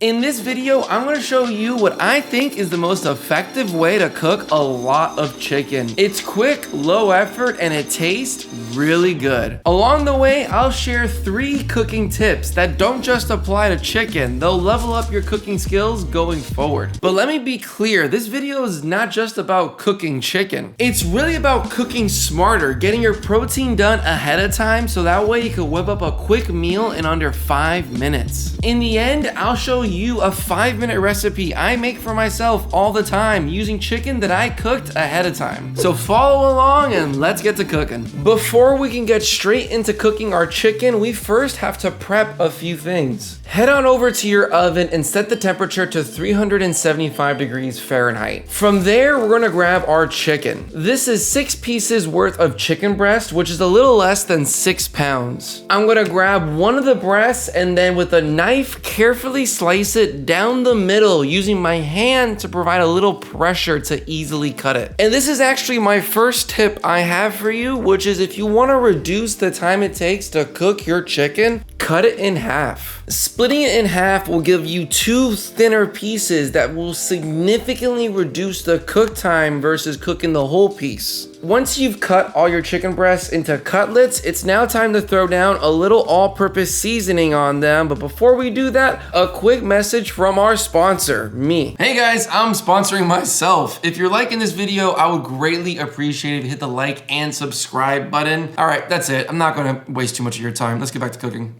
In this video, I'm gonna show you what I think is the most effective way to cook a lot of chicken. It's quick, low effort, and it tastes really good. Along the way, I'll share 3 cooking tips that don't just apply to chicken. They'll level up your cooking skills going forward. But let me be clear, this video is not just about cooking chicken. It's really about cooking smarter, getting your protein done ahead of time so that way you can whip up a quick meal in under 5 minutes. In the end, I'll show you a 5-minute recipe I make for myself all the time using chicken that I cooked ahead of time. So follow along and let's get to cooking. Before we can get straight into cooking our chicken, we first have to prep a few things. Head on over to your oven and set the temperature to 375 degrees Fahrenheit. From there, we're gonna grab our chicken. This is 6 pieces worth of chicken breast, which is a little less than 6 pounds. I'm gonna grab one of the breasts and then with a knife, carefully slice it down the middle using my hand to provide a little pressure to easily cut it. And this is actually my first tip I have for you, which is if you wanna reduce the time it takes to cook your chicken, cut it in half. Splitting it in half will give you 2 thinner pieces that will significantly reduce the cook time versus cooking the whole piece. Once you've cut all your chicken breasts into cutlets, it's now time to throw down a little all-purpose seasoning on them. But before we do that, a quick message from our sponsor, me. Hey guys, I'm sponsoring myself. If you're liking this video, I would greatly appreciate it if you hit the like and subscribe button. All right, that's it. I'm not gonna waste too much of your time. Let's get back to cooking.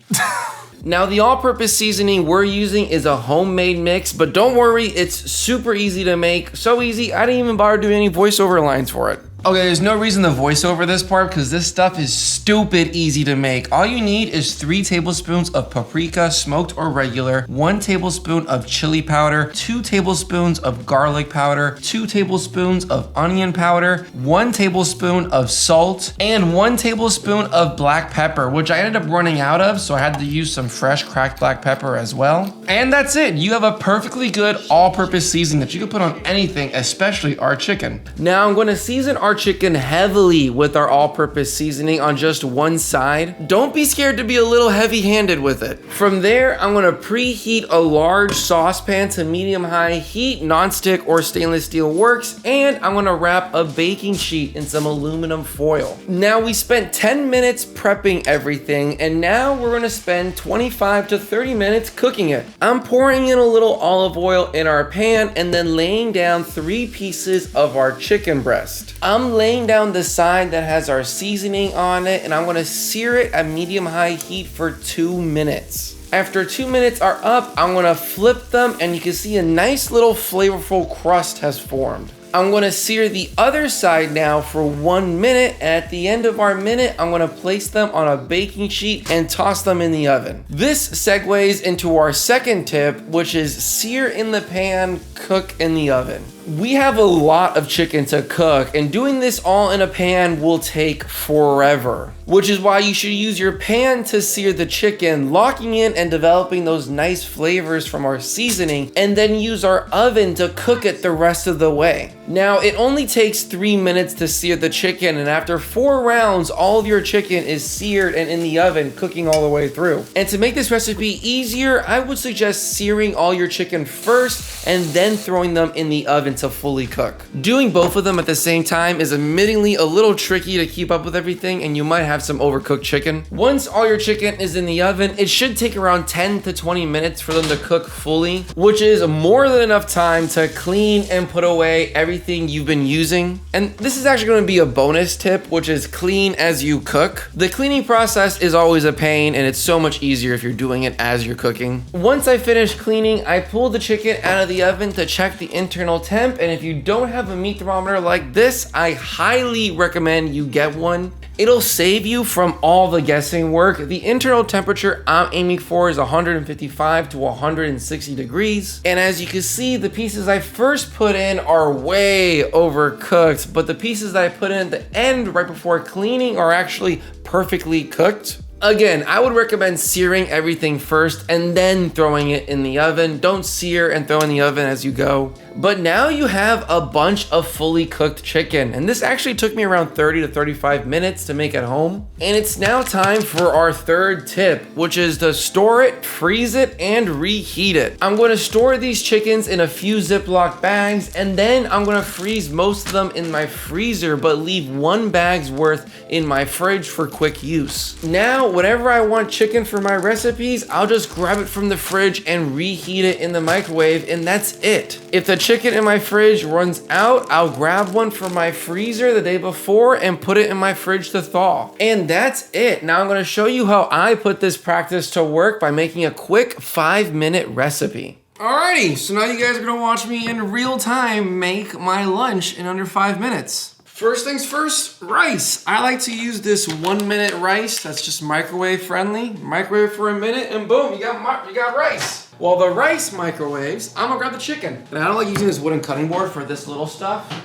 Now, the all-purpose seasoning we're using is a homemade mix, but don't worry, it's super easy to make. So easy, I didn't even bother doing any voiceover lines for it. Okay, there's no reason to voice over this part because this stuff is stupid easy to make. All you need is 3 tablespoons of paprika, smoked or regular, 1 tablespoon of chili powder, 2 tablespoons of garlic powder, 2 tablespoons of onion powder, 1 tablespoon of salt, and 1 tablespoon of black pepper, which I ended up running out of, so I had to use some fresh cracked black pepper as well. And that's it. You have a perfectly good all-purpose seasoning that you can put on anything, especially our chicken. Now I'm going to season our chicken heavily with our all-purpose seasoning on just one side. Don't be scared to be a little heavy-handed with it. From there, I'm gonna preheat a large saucepan to medium-high heat, non-stick or stainless steel works, and I'm gonna wrap a baking sheet in some aluminum foil. Now we spent 10 minutes prepping everything, and now we're gonna spend 25 to 30 minutes cooking it. I'm pouring in a little olive oil in our pan and then laying down 3 pieces of our chicken breast. I'm laying down the side that has our seasoning on it, and I'm gonna sear it at medium-high heat for 2 minutes. After 2 minutes are up, I'm gonna flip them and you can see a nice little flavorful crust has formed. I'm gonna sear the other side now for 1 minute, and at the end of our minute, I'm gonna place them on a baking sheet and toss them in the oven. This segues into our second tip, which is sear in the pan, cook in the oven. We have a lot of chicken to cook, and doing this all in a pan will take forever, which is why you should use your pan to sear the chicken, locking in and developing those nice flavors from our seasoning, and then use our oven to cook it the rest of the way. Now, it only takes 3 minutes to sear the chicken, and after 4 rounds, all of your chicken is seared and in the oven, cooking all the way through. And to make this recipe easier, I would suggest searing all your chicken first and then throwing them in the oven to fully cook. Doing both of them at the same time is admittingly a little tricky to keep up with everything, and you might have some overcooked chicken. Once all your chicken is in the oven, it should take around 10 to 20 minutes for them to cook fully, which is more than enough time to clean and put away everything you've been using. And this is actually going to be a bonus tip, which is clean as you cook. The cleaning process is always a pain, and it's so much easier if you're doing it as you're cooking. Once I finish cleaning, I pull the chicken out of the oven to check the internal temp, and if you don't have a meat thermometer like this, I highly recommend you get one. It'll save you from all the guessing work. The internal temperature I'm aiming for is 155 to 160 degrees. And as you can see, the pieces I first put in are way overcooked, but the pieces that I put in at the end right before cleaning are actually perfectly cooked. Again, I would recommend searing everything first and then throwing it in the oven. Don't sear and throw in the oven as you go. But now you have a bunch of fully cooked chicken, and this actually took me around 30 to 35 minutes to make at home. And it's now time for our third tip, which is to store it, freeze it, and reheat it. I'm going to store these chickens in a few Ziploc bags, and then I'm going to freeze most of them in my freezer, but leave 1 bag's worth in my fridge for quick use. Now, whenever I want chicken for my recipes, I'll just grab it from the fridge and reheat it in the microwave, and that's it. If the chicken in my fridge runs out, I'll grab one from my freezer the day before and put it in my fridge to thaw. And that's it. Now I'm going to show you how I put this practice to work by making a quick 5-minute recipe. Alrighty, so now you guys are going to watch me in real time make my lunch in under 5 minutes. First things first, rice. I like to use this 1-minute rice that's just microwave friendly. Microwave for a minute and boom, you got rice. While the rice microwaves, I'm gonna grab the chicken. And I don't like using this wooden cutting board for this little stuff.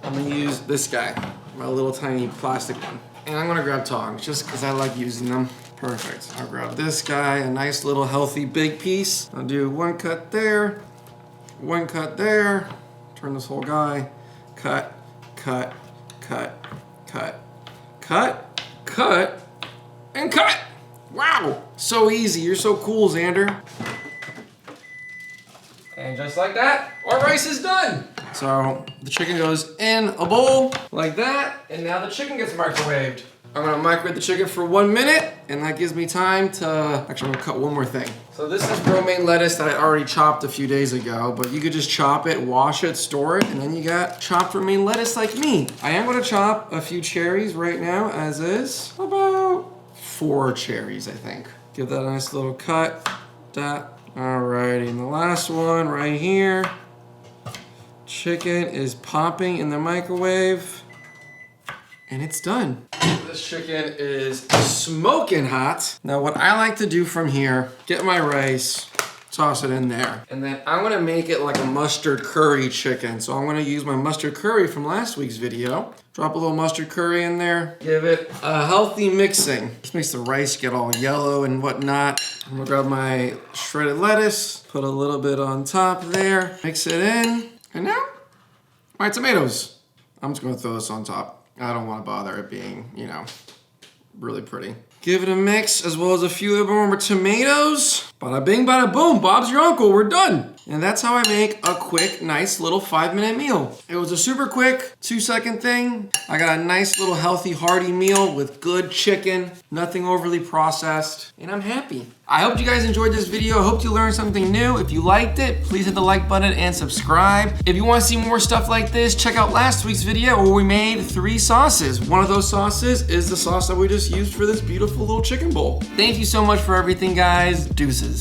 I'm gonna use this guy, my little tiny plastic one. And I'm gonna grab tongs just because I like using them. Perfect. I'll grab this guy, a nice little healthy big piece. I'll do 1 cut there, 1 cut there. Turn this whole guy, cut, cut, cut, cut, cut, cut, and cut. Wow, so easy. You're so cool, Xander. And just like that, our rice is done. So the chicken goes in a bowl like that, and now the chicken gets microwaved. I'm gonna microwave the chicken for 1 minute, and that gives me time to, actually I'm gonna cut one more thing. So this is romaine lettuce that I already chopped a few days ago, but you could just chop it, wash it, store it, and then you got chopped romaine lettuce like me. I am gonna chop a few cherries right now, as is. About 4 cherries, I think. Give that a nice little cut, that. Alrighty, and the last one right here. Chicken is popping in the microwave, and it's done. This chicken is smoking hot. Now what I like to do from here, get my rice, toss it in there. And then I'm gonna make it like a mustard curry chicken. So I'm gonna use my mustard curry from last week's video. Drop a little mustard curry in there. Give it a healthy mixing. This makes the rice get all yellow and whatnot. I'm gonna grab my shredded lettuce, put a little bit on top there, mix it in. And now, my tomatoes. I'm just gonna throw this on top. I don't wanna bother it being, you know, really pretty. Give it a mix, as well as a few more tomatoes. Bada bing, bada boom, Bob's your uncle, we're done. And that's how I make a quick, nice little 5-minute meal. It was a super quick 2-second thing. I got a nice little healthy, hearty meal with good chicken, nothing overly processed, and I'm happy. I hope you guys enjoyed this video. I hope you learned something new. If you liked it, please hit the like button and subscribe. If you want to see more stuff like this, check out last week's video where we made 3 sauces. One of those sauces is the sauce that we just used for this beautiful little chicken bowl. Thank you so much for everything, guys. Deuces.